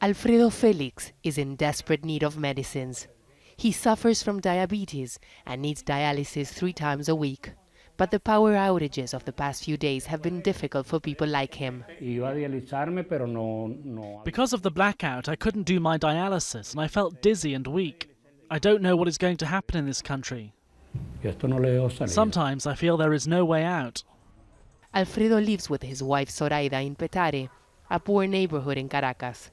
Alfredo FELIX is in desperate need of medicines. He suffers from diabetes and needs dialysis 3 times a week. But the power outages of the past few days have been difficult for people like him. Because of the blackout, I couldn't do my dialysis and I felt dizzy and weak. I don't know what is going to happen in this country. Sometimes I feel there is no way out. Alfredo lives with his wife Zoraida in Petare, a poor neighborhood in Caracas.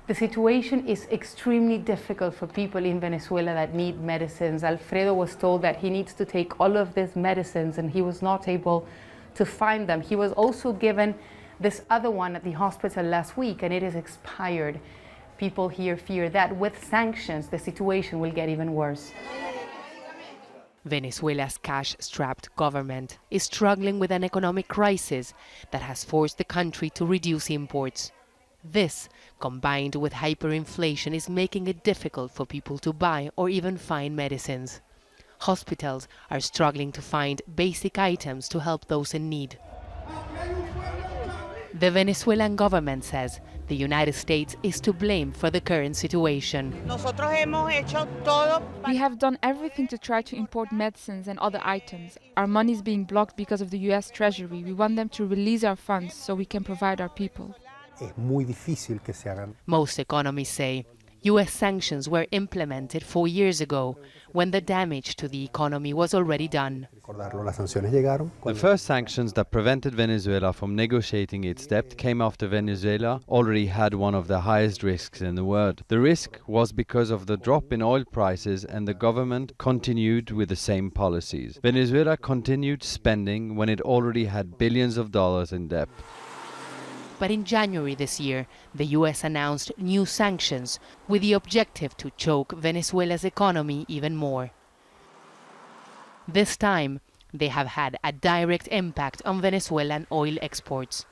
The situation is extremely difficult for people in Venezuela that need medicines. Alfredo was told that he needs to take all of these medicines and he was not able to find them. He was also given this other one at the hospital last week and it is expired. People here fear that with sanctions, the situation will get even worse. Venezuela's cash-strapped government is struggling with an economic crisis that has forced the country to reduce imports. This, combined with hyperinflation, is making it difficult for people to buy or even find medicines. Hospitals are struggling to find basic items to help those in need. The Venezuelan government says the United States is to blame for the current situation. We have done everything to try to import medicines and other items. Our money is being blocked because of the US Treasury. We want them to release our funds so we can provide our people. Most economists say US sanctions were implemented 4 years ago, when the damage to the economy was already done. The first sanctions that prevented Venezuela from negotiating its debt came after Venezuela already had one of the highest risks in the world. The risk was because of the drop in oil prices and the government continued with the same policies. Venezuela continued spending when it already had billions of dollars in debt. But in January this year, the US announced new sanctions with the objective to choke Venezuela's economy even more. This time, they have had a direct impact on Venezuelan oil exports.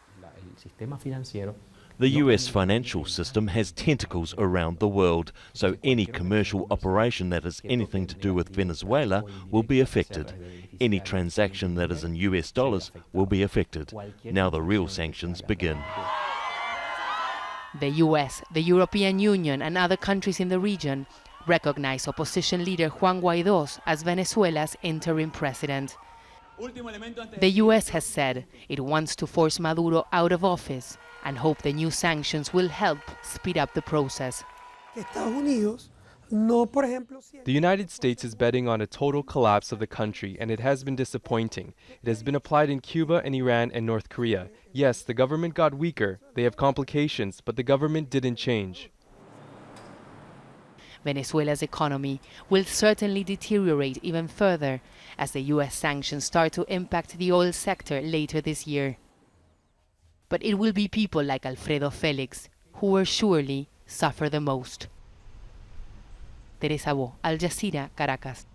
The US financial system has tentacles around the world, so any commercial operation that has anything to do with Venezuela will be affected. Any transaction that is in US dollars will be affected. Now the real sanctions begin. The US, the European Union and other countries in the region recognize opposition leader Juan Guaidó as Venezuela's interim president. The US has said it wants to force Maduro out of office and hope the new sanctions will help speed up the process. The United States is betting on a total collapse of the country, and it has been disappointing. It has been applied in Cuba and Iran and North Korea. Yes, the government got weaker. They have complications, but the government didn't change. Venezuela's economy will certainly deteriorate even further as the US sanctions start to impact the oil sector later this year. But it will be people like Alfredo FELIX who will surely suffer the most. Teresa, Al Jazeera, Caracas.